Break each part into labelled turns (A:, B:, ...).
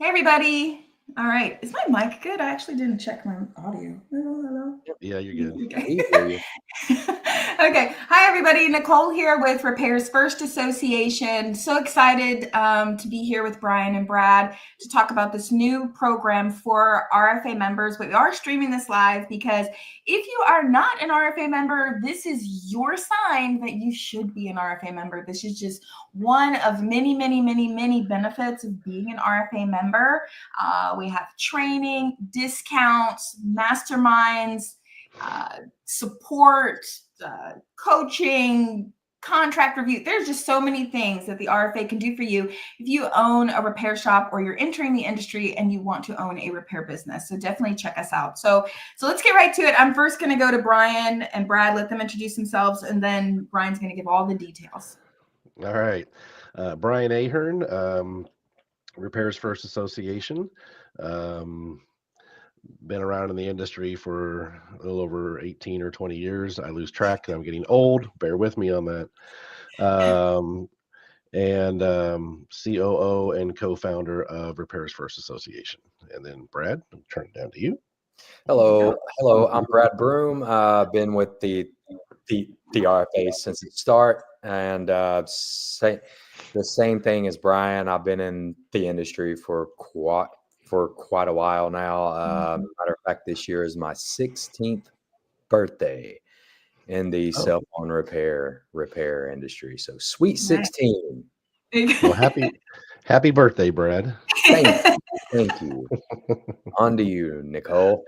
A: Hey, everybody. All right. Is my mic good? I actually didn't check my audio. Hello,
B: Yeah, you're good.
A: hello. Okay.
C: We hear you.
A: Okay. Hi, everybody. Nicole here with Repairs First Association. So excited to be here with Brian and Brad to talk about this new program for RFA members. But we are streaming this live because if you are not an RFA member, this is your sign that you should be an RFA member. This is just one of many, many, many, many benefits of being an RFA member. We have training, discounts, masterminds, support, coaching, contract review. There's just so many things that the RFA can do for you if you own a repair shop or you're entering the industry and you want to own a repair business. So definitely check us out. So let's get right to it. I'm first going to go to Brian and Brad, let them introduce themselves, and then Brian's going to give all the details.
B: All right. Brian Ahern, Repairs First Association. Um, been around in the industry for a little over 18 or 20 years. I lose track. I'm getting old. Bear with me on that. And COO and co-founder of Repairs First Association. And then Brad, I'll turn it down to you.
C: Hello. I'm Brad Broom. Been with the RFA since the start, and the same thing as Brian. I've been in the industry for quite a while now. Matter of fact, this year is my 16th birthday in the cell phone repair industry. So sweet 16.
B: Well, happy birthday, Brad.
C: Thank you. On to you, Nicole.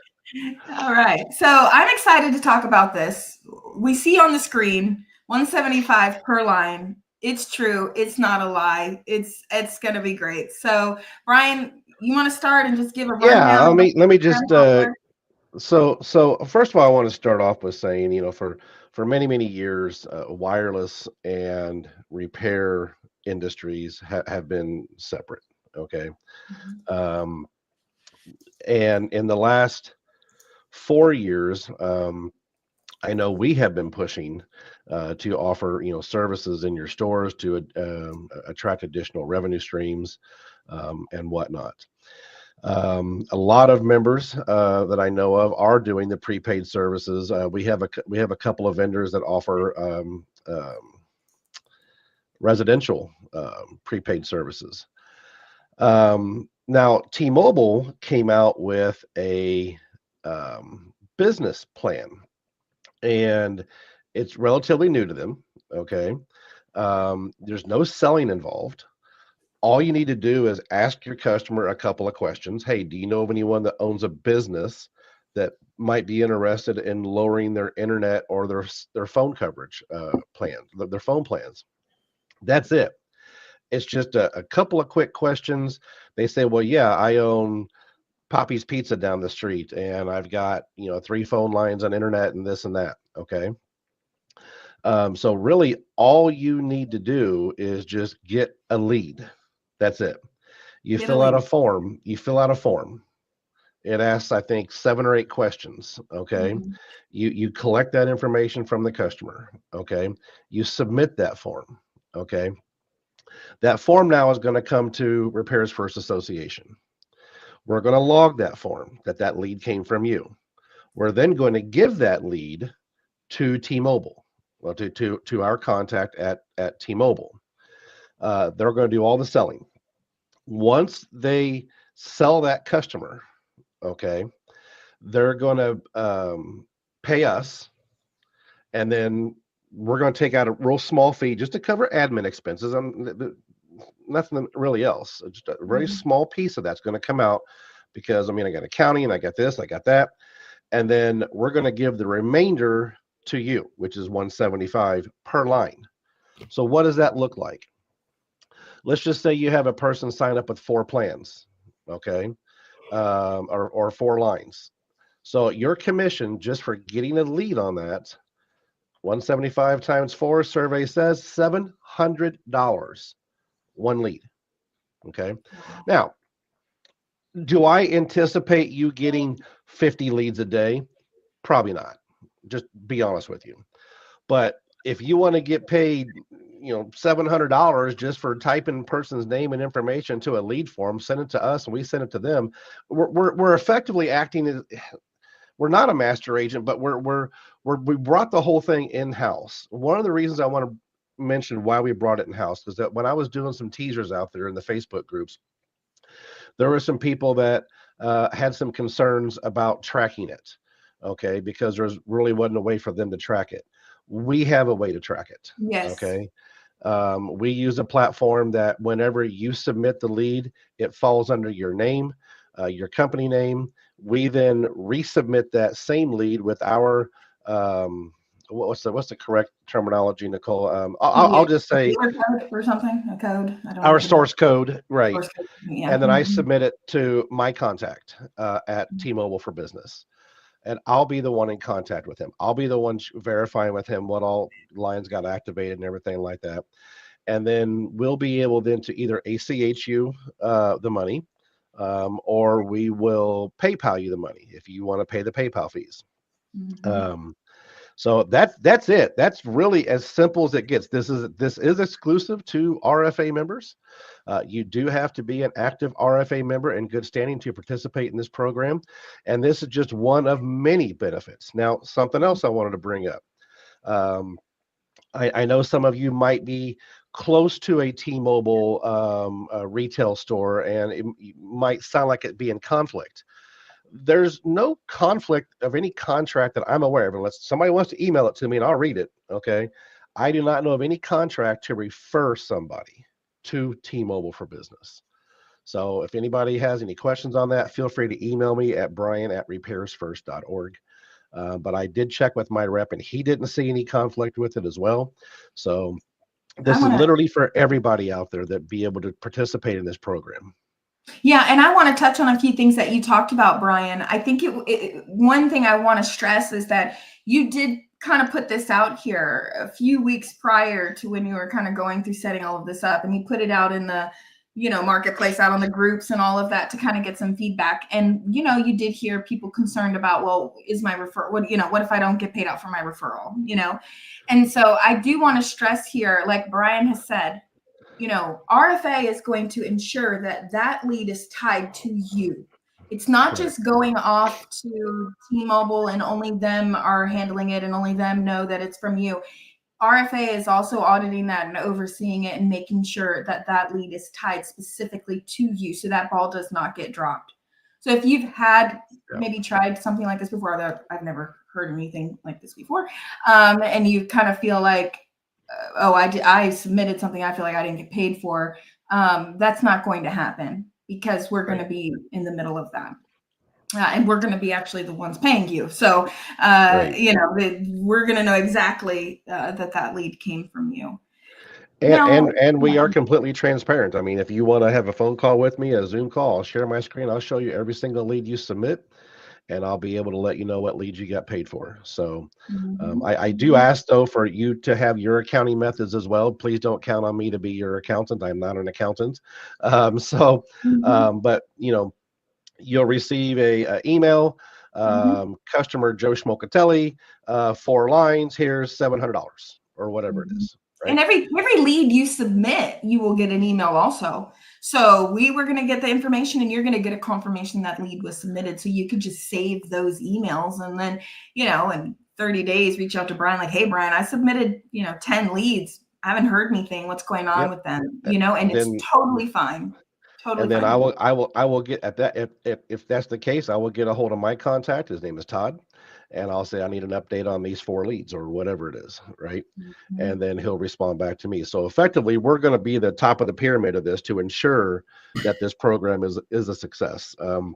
A: All right. So I'm excited to talk about this. We see on the screen 175 per line. It's true. It's not a lie. It's going to be great. So Brian, you want to start and just give a rundown?
B: Yeah, let me just so first of all, I want to start off with saying, for many years, wireless and repair industries have been separate. Okay, um, and in the last 4 years, I know we have been pushing to offer services in your stores to attract additional revenue streams and whatnot. A lot of members that I know of are doing the prepaid services. We have a couple of vendors that offer residential prepaid services. Now, T-Mobile came out with a business plan, and it's relatively new to them. Okay, there's no selling involved. All you need to do is ask your customer a couple of questions. Hey, do you know of anyone that owns a business that might be interested in lowering their internet or their phone coverage plan, their phone plans? That's it. It's just a couple of quick questions. They say, well, yeah, I own Poppy's Pizza down the street, and I've got 3 phone lines on internet and this and that. Okay. So really, all you need to do is just get a lead. That's it. You
A: Get a
B: fill out
A: lead.
B: a form. You fill out a form. It asks, I think, 7 or 8 questions. Okay. You collect that information from the customer. Okay. You submit that form. Okay. That form now is going to come to Repairs First Association. We're going to log that form that lead came from you. We're then going to give that lead to T-Mobile, well, to our contact at T-Mobile. They're going to do all the selling. Once they sell that customer, okay, they're going to pay us, and then we're going to take out a real small fee just to cover admin expenses. Nothing really else. Just a very small piece of that's going to come out because I got accounting and I got this, I got that, and then we're going to give the remainder to you, which is 175 per line. So what does that look like? Let's just say you have a person sign up with 4 plans, okay, or 4 lines. So your commission just for getting a lead on that, 175 times 4, survey says $700, one lead. Okay. Now, do I anticipate you getting 50 leads a day? Probably not. Just be honest with you. But if you want to get paid, $700 just for typing person's name and information to a lead form, send it to us, and we send it to them. We're effectively acting as, we're not a master agent, but we brought the whole thing in-house. One of the reasons I want to mention why we brought it in-house is that when I was doing some teasers out there in the Facebook groups, there were some people that had some concerns about tracking it, okay, because there really wasn't a way for them to track it. We have a way to track it.
A: Yes.
B: Okay. We use a platform that whenever you submit the lead, it falls under your name, your company name. We then resubmit that same lead with our what's the correct terminology, Nicole? I'll just say
A: code or something, a code. I don't know
B: our source code, right?
A: Source code, yeah.
B: And then I submit it to my contact at T-Mobile for Business. And I'll be the one in contact with him. I'll be the one verifying with him what all lines got activated and everything like that. And then we'll be able then to either ACH you the money, or we will PayPal you the money if you want to pay the PayPal fees. So that's it. That's really as simple as it gets. This is exclusive to RFA members. You do have to be an active RFA member in good standing to participate in this program. And this is just one of many benefits. Now, something else I wanted to bring up. I know some of you might be close to a T-Mobile retail store, and it might sound like it be in conflict. There's no conflict of any contract that I'm aware of, unless somebody wants to email it to me and I'll read it. Okay. I do not know of any contract to refer somebody to T-Mobile for Business. So if anybody has any questions on that, feel free to email me at brian@repairsfirst.org. But I did check with my rep and he didn't see any conflict with it as well. So this is literally for everybody out there that be able to participate in this program.
A: Yeah, and I want to touch on a few things that you talked about, Brian. I think one thing I want to stress is that you did kind of put this out here a few weeks prior to when you were kind of going through setting all of this up, and you put it out in the marketplace, out on the groups and all of that to kind of get some feedback. And you did hear people concerned about, well, is my referral, what if I don't get paid out for my referral, and so I do want to stress here, like Brian has said, RFA is going to ensure that that lead is tied to you. It's not just going off to T-Mobile and only them are handling it and only them know that it's from you. RFA is also auditing that and overseeing it and making sure that that lead is tied specifically to you, so that ball does not get dropped. So if you've had maybe tried something like this before, that I've never heard anything like this before, and you kind of feel like, I submitted something I feel like I didn't get paid for, that's not going to happen, because we're going to be in the middle of that. And we're going to be actually the ones paying you. So, we're going to know exactly that lead came from you.
B: And we are completely transparent. I mean, if you want to have a phone call with me, a Zoom call, I'll share my screen. I'll show you every single lead you submit, and I'll be able to let you know what leads you got paid for. So I do ask, though, for you to have your accounting methods as well. Please don't count on me to be your accountant. I'm not an accountant. But, you'll receive a email, customer Joe Schmokatelli, 4 lines, here's $700 or whatever it is. Right?
A: And every lead you submit, you will get an email also. So we were going to get the information, and you're going to get a confirmation that lead was submitted. So you could just save those emails, and then, in 30 days, reach out to Brian, like, hey, Brian, I submitted, 10 leads. I haven't heard anything. What's going on with them? And it's totally fine.
B: And then I will get at that. If that's the case, I will get a hold of my contact. His name is Todd. And I'll say, I need an update on these 4 leads or whatever it is. Right. And then he'll respond back to me. So effectively, we're going to be the top of the pyramid of this to ensure that this program is a success, and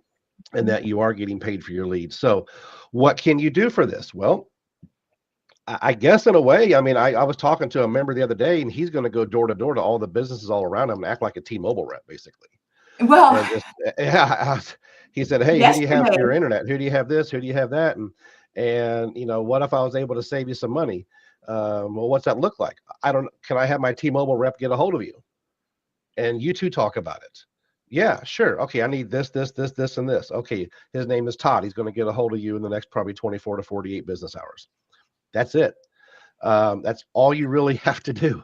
B: that you are getting paid for your leads. So what can you do for this? Well, I guess in a way, I mean, I was talking to a member the other day, and he's going to go door to door to all the businesses all around him and act like a T-Mobile rep, basically.
A: Well,
B: he said, hey, who do you have for your internet? Who do you have this? Who do you have that? And what if I was able to save you some money? Well, what's that look like? Can I have my T-Mobile rep get a hold of you? And you two talk about it. Yeah, sure. Okay, I need this, and this. Okay, his name is Todd. He's going to get a hold of you in the next probably 24 to 48 business hours. That's it. That's all you really have to do.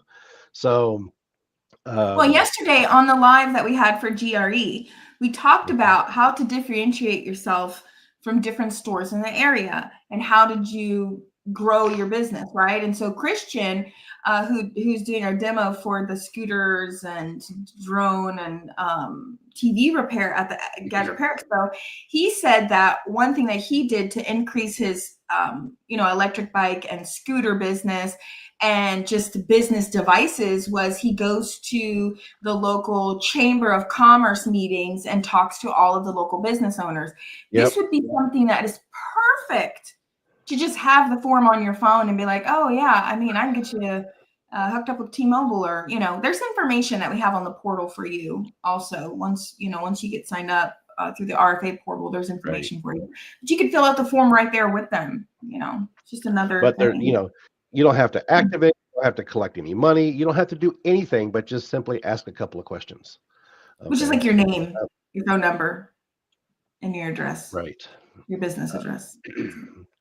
B: So,
A: Well, yesterday on the live that we had for GRE, we talked about how to differentiate yourself from different stores in the area and how did you grow your business, right? And so Christian, who's doing our demo for the scooters and drone and TV repair at the Gadget Repair Expo, he said that one thing that he did to increase his electric bike and scooter business and just business devices was he goes to the local chamber of commerce meetings and talks to all of the local business owners.
B: Yep.
A: This would be something that is perfect to just have the form on your phone and be like, oh yeah, I mean, I can get you hooked up with T-Mobile, or there's information that we have on the portal for you also. Once you get signed up through the RFA portal, there's information for you. But you can fill out the form right there with them. It's just another
B: But
A: thing.
B: you don't have to activate, you don't have to collect any money, you don't have to do anything but just simply ask a couple of questions. Okay.
A: Which is like your name, your phone number, and your address.
B: Right.
A: Your business address.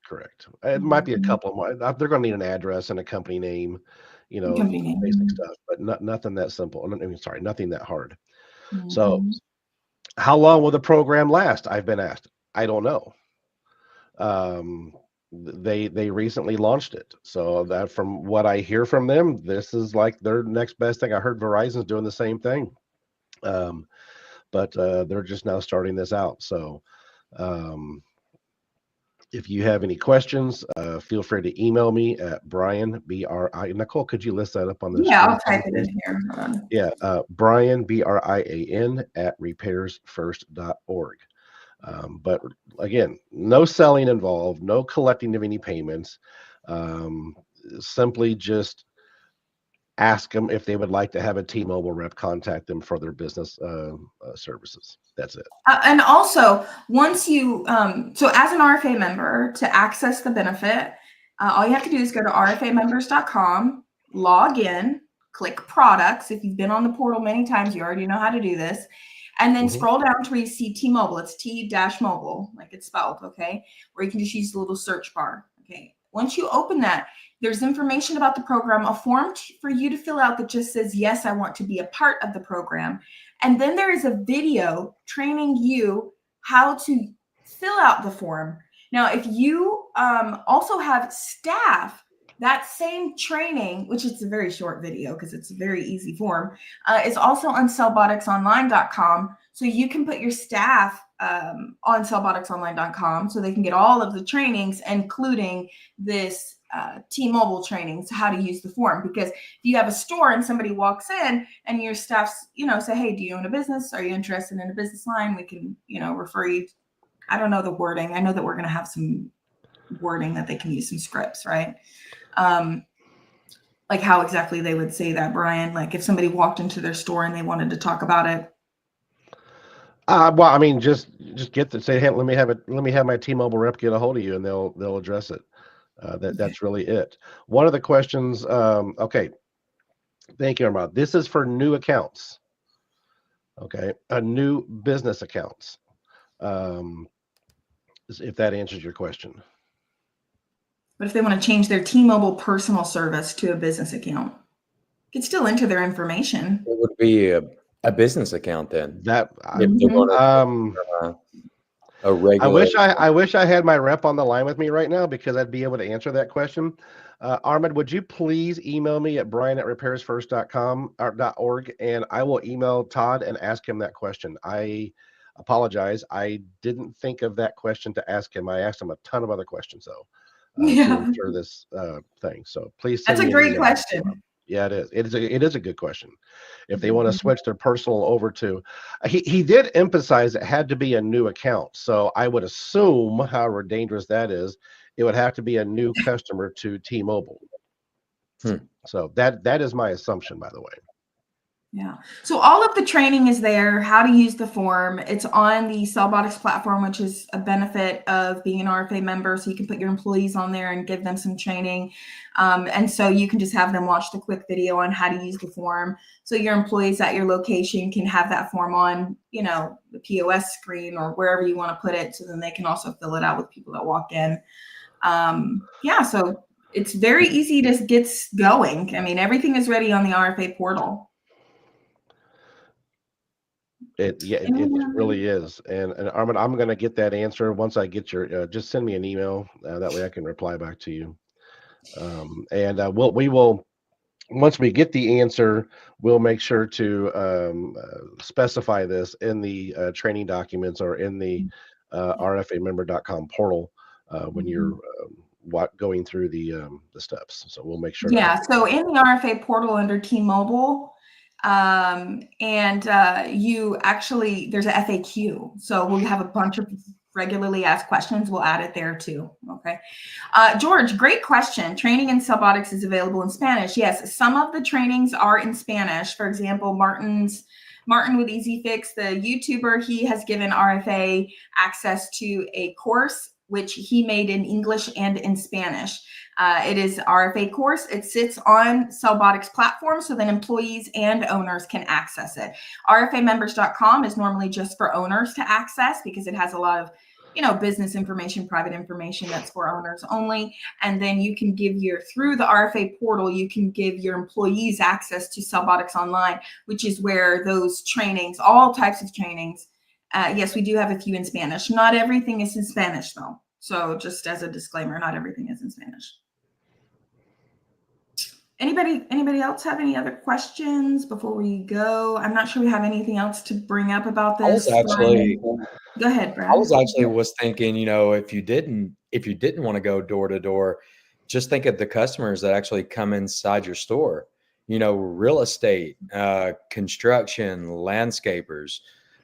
B: Correct. It might be a couple of more. They're going to need an address and a company name,
A: Company name.
B: basic stuff, but nothing that simple. I mean, sorry, nothing that hard.
A: Mm-hmm.
B: So how long will the program last? I've been asked. I don't know. They recently launched it. So that from what I hear from them, this is like their next best thing. I heard Verizon's doing the same thing. But they're just now starting this out. So if you have any questions, feel free to email me at Brian, B-R-I. Nicole, could you list that up on the screen?
A: Yeah, I'll type it in here. Hold on.
B: Yeah, Brian, B-R-I-A-N @repairsfirst.org. But again, no selling involved, no collecting of any payments. Simply just ask them if they would like to have a T-Mobile rep contact them for their business services. That's it.
A: And also, once you, so as an RFA member, to access the benefit, all you have to do is go to rfamembers.com, log in, click products. If you've been on the portal many times, you already know how to do this. And then scroll down to where you see T-Mobile. It's T-Mobile, like it's spelled, okay? Or you can just use the little search bar, okay? Once you open that, there's information about the program, a form for you to fill out that just says, yes, I want to be a part of the program. And then there is a video training you how to fill out the form. Now, if you also have staff, that same training, which is a very short video because it's a very easy form, is also on sellboticsonline.com. So you can put your staff on sellboticsonline.com so they can get all of the trainings, including this T-Mobile trainings, how to use the form. Because if you have a store and somebody walks in and your staff's, say, hey, do you own a business? Are you interested in a business line? We can, refer you. I don't know the wording. I know that we're going to have some wording that they can use, some scripts, right? Like how exactly they would say that, Brian, like if somebody walked into their store and they wanted to talk about it.
B: Well, I mean, just say, hey, let me have my T-Mobile rep get a hold of you, and they'll address it. That's really it. One of the questions, okay, thank you, Armand. This is for new accounts. Okay, new business accounts. If that answers your question.
A: But if they want to change their T-Mobile personal service to a business account, you can still enter their information.
C: It would be a business account then.
B: That
C: a regular.
B: I wish I had my rep on the line with me right now because I'd be able to answer that question. Armand, would you please email me at brian@repairsfirst.com.org, and I will email Todd and ask him that question. I apologize. I didn't think of that question to ask him. I asked him a ton of other questions though. For this thing. So please send
A: That's a great question.
B: Yeah, it is. It is a good question. If they want to switch their personal over to, he did emphasize it had to be a new account. So I would assume, however dangerous that is, it would have to be a new customer to T-Mobile. So that is my assumption, by the way.
A: Yeah. So all of the training is there, how to use the form. It's on the Sellbotics platform, which is a benefit of being an RFA member. So you can put your employees on there and give them some training. And so you can just have them watch the quick video on how to use the form. So your employees at your location can have that form on, the POS screen or wherever you want to put it. So then they can also fill it out with people that walk in. So it's very easy to get going. I mean, everything is ready on the RFA portal.
B: It really is. And Armin, I'm going to get that answer once I get your, just send me an email. That way I can reply back to you. We will, once we get the answer, we'll make sure to specify this in the training documents or in the rfamember.com portal when you're going through the steps. So we'll make sure.
A: Yeah. So in the RFA portal under T-Mobile, you actually, there's a FAQ. So we'll have a bunch of regularly asked questions. We'll add it there too. Okay. George, great question. Training in Cellbotics is available in Spanish. Yes. Some of the trainings are in Spanish. For example, Martin with EasyFix, the YouTuber, he has given RFA access to a course which he made in English and in Spanish. It is RFA course. It sits on Cellbotics platform so that employees and owners can access it. RFAmembers.com is normally just for owners to access because it has a lot of, business information, private information that's for owners only. And then you can give through the RFA portal, you can give your employees access to Cellbotics Online, which is where those trainings, all types of trainings, yes, we do have a few in Spanish. Not everything is in Spanish though. So just as a disclaimer, not everything is in Spanish. Anybody else have any other questions before we go? I'm not sure we have anything else to bring up about this. Go ahead, Brad.
C: I was thinking, if you didn't want to go door to door, just think of the customers that actually come inside your store. Real estate, construction, landscapers,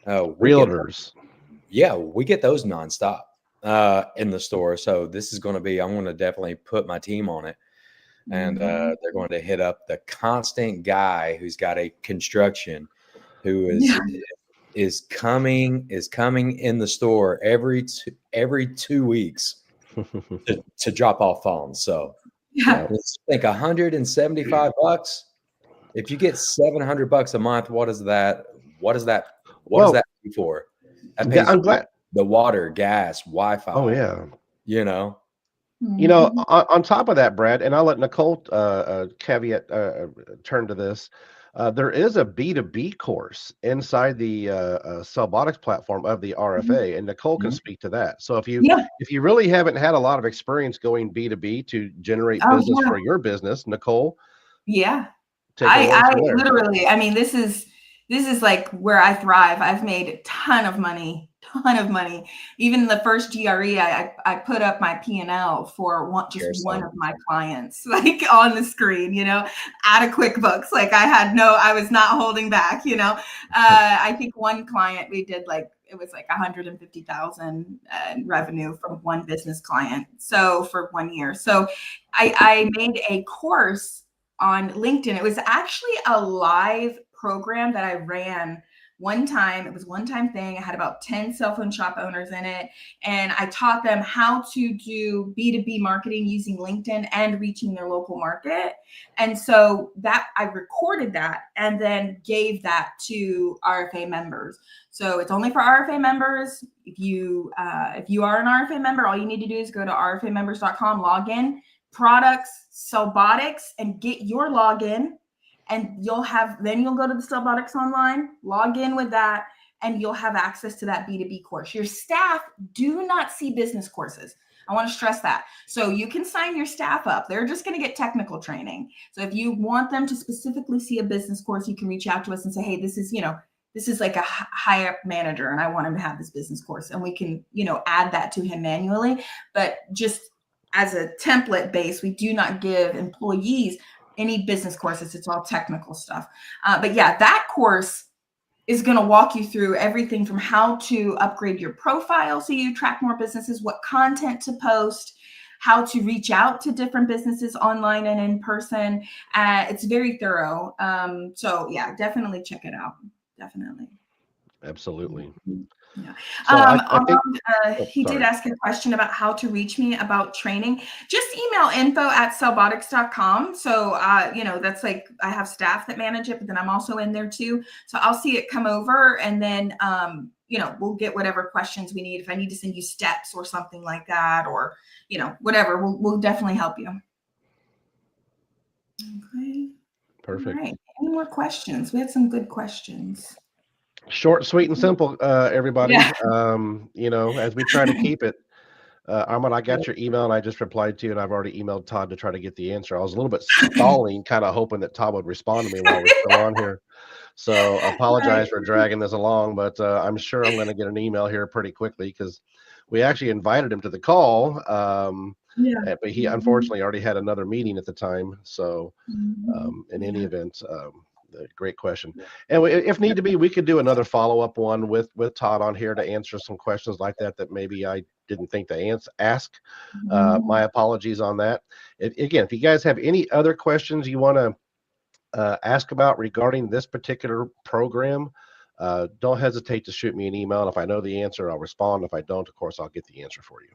B: realtors.
C: We get those nonstop in the store. So this is going to be, I'm going to definitely put my team on it. And they're going to hit up the constant guy who's got a construction, who is coming in the store every 2 weeks to drop off phones. So let's think $175. If you get $700 a month, what is that? What does that pay for? That pays
B: I'm glad
C: the water, gas, Wi-Fi.
B: Oh yeah.
A: Mm-hmm.
B: On top of that, Brad, and I'll let Nicole caveat turn to this. There is a B2B course inside the Cellbotics platform of the RFA, and Nicole can speak to that. So if you really haven't had a lot of experience going B2B to generate business for your business, Nicole.
A: Yeah, I literally, I mean, this is like where I thrive. I've made a ton of money. Even the first GRE, I put up my P&L for one of my clients, like on the screen, out of QuickBooks. Like I was not holding back, I think one client we did it was like 150,000 revenue from one business client. So for 1 year. So I made a course on LinkedIn. It was actually a live program that I ran one time. It was a one-time thing. I had about 10 cell phone shop owners in it. And I taught them how to do B2B marketing using LinkedIn and reaching their local market. And so that I recorded that and then gave that to RFA members. So it's only for RFA members. If you are an RFA member, all you need to do is go to rfamembers.com, log in, products, Cellbotics, and get your login. And you'll go to the Cellbotics Online, log in with that, and you'll have access to that B2B course. Your staff do not see business courses. I want to stress that. So you can sign your staff up. They're just going to get technical training. So if you want them to specifically see a business course, you can reach out to us and say, hey, this is like a high up manager and I want him to have this business course. And we can, add that to him manually. But just as a template base, we do not give employees any business courses. It's all technical stuff. But yeah, that course is going to walk you through everything from how to upgrade your profile so you track more businesses, what content to post, how to reach out to different businesses online and in person. It's very thorough. So yeah, definitely check it out. Definitely.
B: Absolutely.
A: Yeah.
B: So
A: he did ask a question about how to reach me about training. Just email info@cellbotics.com. So, that's like, I have staff that manage it, but then I'm also in there too. So I'll see it come over and then, we'll get whatever questions we need. If I need to send you steps or something like that, or, whatever, we'll definitely help you. Okay.
B: Perfect.
A: All right. Any more questions? We had some good questions.
B: Short, sweet, and simple, everybody.
A: Yeah.
B: As we try to keep it. Armand, I got your email and I just replied to you, and I've already emailed Todd to try to get the answer. I was a little bit stalling, kind of hoping that Todd would respond to me while we're still on here. So apologize
A: Right.
B: for dragging this along, but I'm sure I'm going to get an email here pretty quickly because we actually invited him to the call.
A: Yeah.
B: But he unfortunately already had another meeting at the time. So in any
A: Yeah.
B: event, great question. And if need to be, we could do another follow-up one with Todd on here to answer some questions like that maybe I didn't think to ask. My apologies on that. Again, if you guys have any other questions you want to ask about regarding this particular program, don't hesitate to shoot me an email. And if I know the answer, I'll respond. If I don't, of course, I'll get the answer for you.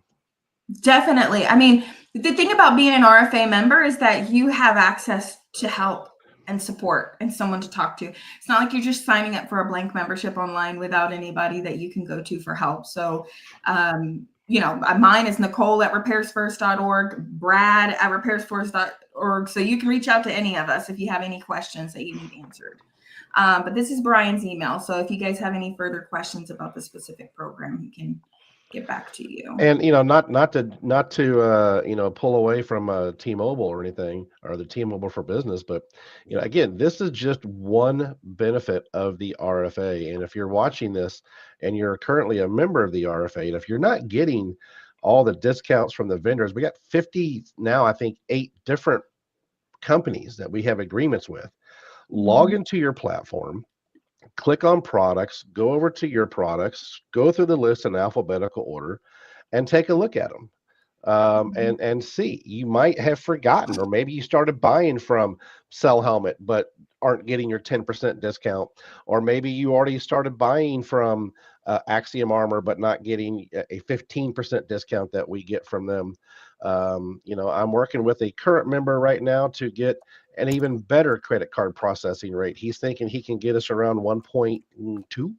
A: Definitely. I mean, the thing about being an RFA member is that you have access to help and support and someone to talk to. It's not like you're just signing up for a blank membership online without anybody that you can go to for help. So, mine is Nicole at repairsfirst.org, Brad at repairsfirst.org. So you can reach out to any of us if you have any questions that you need answered. But this is Brian's email. So if you guys have any further questions about the specific program, he can get back to you.
B: And not to pull away from T-Mobile or anything, or the T-Mobile for Business, but again, this is just one benefit of the RFA. And if you're watching this and you're currently a member of the RFA, and if you're not getting all the discounts from the vendors, we got 50 now, I think 8 different companies that we have agreements with. Log into your platform, click on products, go over to your products, go through the list in alphabetical order, and take a look at them. And see, you might have forgotten, or maybe you started buying from Cell Helmet but aren't getting your 10% discount, or maybe you already started buying from Axiom Armor but not getting a 15% discount that we get from them. I'm working with a current member right now to get an even better credit card processing rate. He's thinking he can get us around 1.2.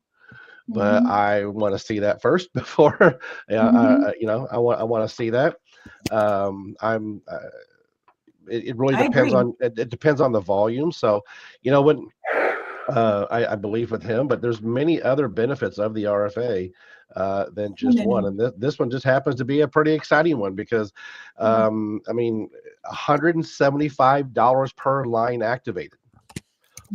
B: But I want to see that first before, I want to see that. It really depends on, it depends on the volume. So, when I believe with him, but there's many other benefits of the RFA than just one. And this one just happens to be a pretty exciting one because, $175 per line activated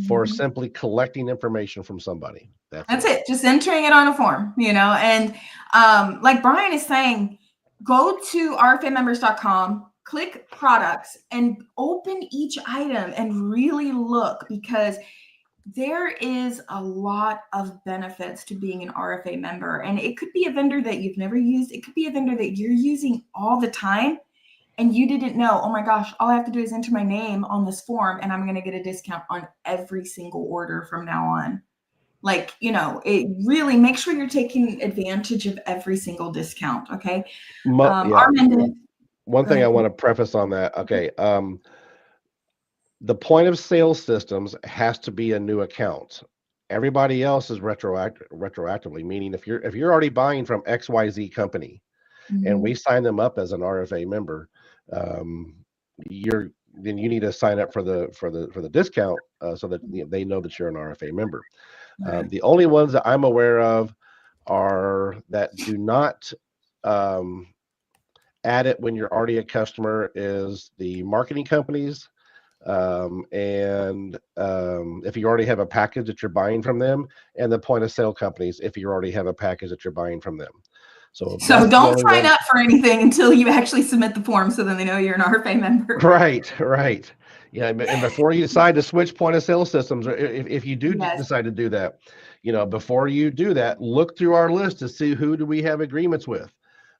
B: for simply collecting information from somebody.
A: That's it. Just entering it on a form, and like Brian is saying, go to rfamembers.com, click products, and open each item and really look, because there is a lot of benefits to being an RFA member. And it could be a vendor that you've never used. It could be a vendor that you're using all the time and you didn't know, oh my gosh, all I have to do is enter my name on this form and I'm going to get a discount on every single order from now on. Like, it really, make sure you're taking advantage of every single discount. Okay.
B: Armand, one thing I want to preface on that. Okay. The point of sale systems has to be a new account. Everybody else is retroactively, meaning if you're already buying from XYZ company and we sign them up as an RFA member, then you need to sign up for the discount so that they know that you're an RFA member. Right. The only ones that I'm aware of are that do not add it when you're already a customer is the marketing companies. If you already have a package that you're buying from them, and the point of sale companies, if you already have a package that you're buying from them. So
A: don't sign up for anything until you actually submit the form, so then they know you're an RFA member.
B: Right. Yeah, and before you decide to switch point of sale systems, or if you do decide to do that, before you do that, look through our list to see who do we have agreements with.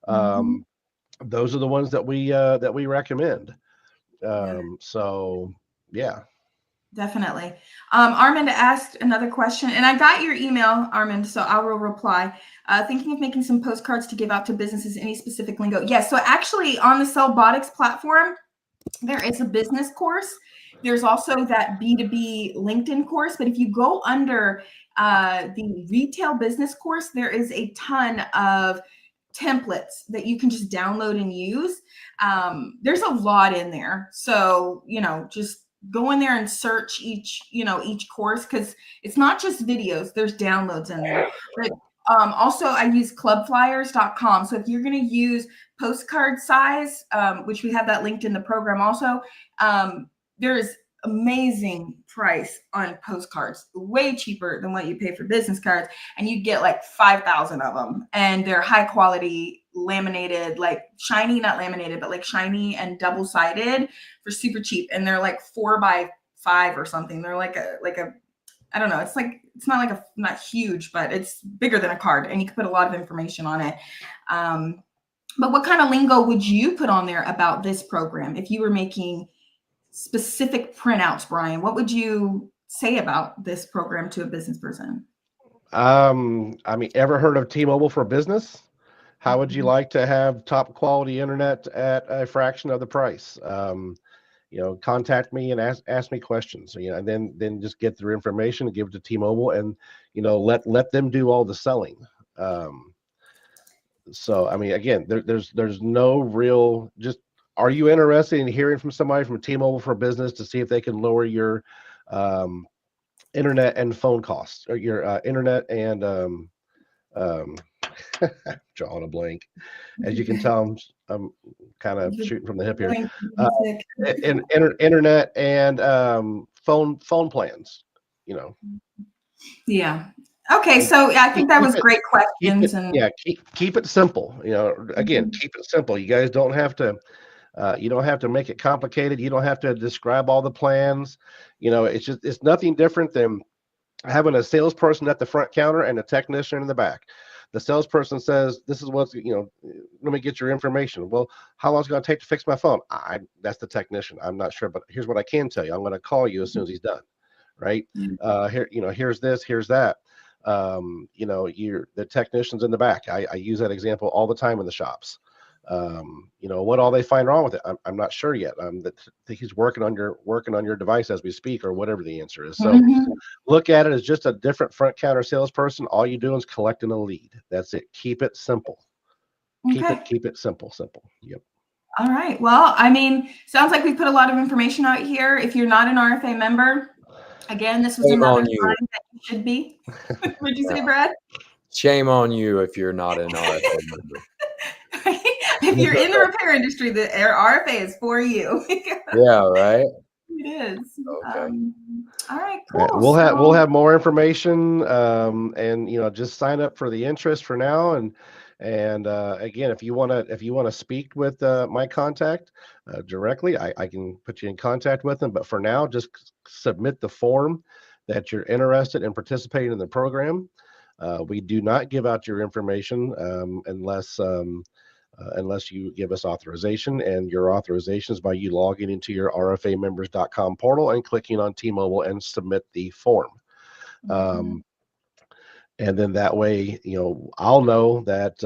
B: Those are the ones that we recommend. So yeah,
A: definitely. Armand asked another question, and I got your email, Armand, so I will reply. Thinking of making some postcards to give out to businesses, any specific lingo? Yes. So actually on the Sellbotics platform, there is a business course. There's also that B2B LinkedIn course, but if you go under the retail business course, there is a ton of templates that you can just download and use. There's a lot in there. So, just go in there and search each course, because it's not just videos, there's downloads in there. But also I use clubflyers.com. So if you're going to use postcard size, which we have that linked in the program also, there's amazing price on postcards, way cheaper than what you pay for business cards, and you get like 5,000 of them, and they're high quality, laminated, like shiny, not laminated, but like shiny and double-sided for super cheap, and they're like 4x5 or something. They're like a I don't know, it's not huge, but it's bigger than a card, and you can put a lot of information on it. But what kind of lingo would you put on there about this program if you were making specific printouts, Brian? What would you say about this program to a business person?
B: I mean, ever heard of T-Mobile for Business? How would you like to have top quality internet at a fraction of the price? Contact me and ask me questions, and then just get their information and give it to T-Mobile, and let them do all the selling. So I mean, again, there's no real, just, are you interested in hearing from somebody from T-Mobile for Business to see if they can lower your internet and phone costs, or your internet and drawing a blank. As you can tell, I'm kind of shooting from the hip here. Internet and phone plans.
A: Yeah. Okay, so I think that was great questions.
B: Keep it simple. Again, keep it simple. You guys don't have to. You don't have to make it complicated. You don't have to describe all the plans. It's nothing different than having a salesperson at the front counter and a technician in the back. The salesperson says, "This is what's, let me get your information." Well, how long is it going to take to fix my phone? That's the technician. I'm not sure, but here's what I can tell you. I'm going to call you as soon as he's done. Right? Here's this, here's that. The technicians in the back. I use that example all the time in the shops. What all they find wrong with it, I'm not sure yet. He's working on your device as we speak, or whatever the answer is. So look at it as just a different front counter salesperson. All you do is collecting a lead. That's it. Keep it simple.
A: Okay.
B: Keep it simple. Yep.
A: All right. Well, I mean, sounds like we put a lot of information out here. If you're not an RFA member, again, this was another time that you should be. What'd you say, Brad?
C: Shame on you if you're not an RFA member.
A: If you're in the repair industry, the RFA is for you.
C: Yeah, right.
A: It is.
C: Okay.
A: All right, cool.
B: We'll have more information, and just sign up for the interest for now. And again, if you want to speak with my contact directly, I can put you in contact with them. But for now, just submit the form that you're interested in participating in the program. We do not give out your information unless you give us authorization, and your authorization is by you logging into your rfamembers.com portal and clicking on T-Mobile and submit the form. And then that way, I'll know that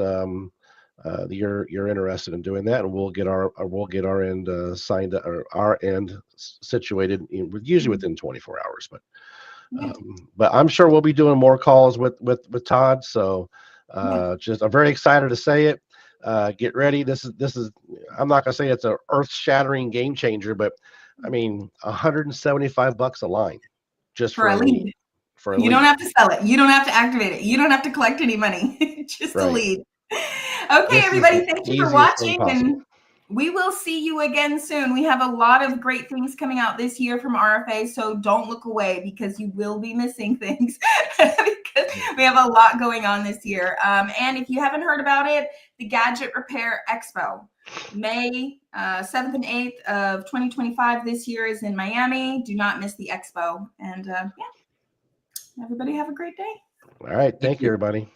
B: you're interested in doing that, and we'll get our end signed up, or our end situated, usually within 24 hours. But I'm sure we'll be doing more calls with Todd. So just, I'm very excited to say it. Get ready. This is I'm not gonna say it's an earth-shattering game changer, but I mean, $175 a line just for a lead.
A: You don't have to sell it. You don't have to activate it. You don't have to collect any money. Just a lead. Okay, everybody, thank you for watching, and we will see you again soon. We have a lot of great things coming out this year from RFA, so don't look away, because you will be missing things because we have a lot going on this year. And if you haven't heard about it, the Gadget Repair Expo, May 7th and 8th of 2025 this year is in Miami. Do not miss the expo. And everybody have a great day.
B: All right. Thank you, everybody.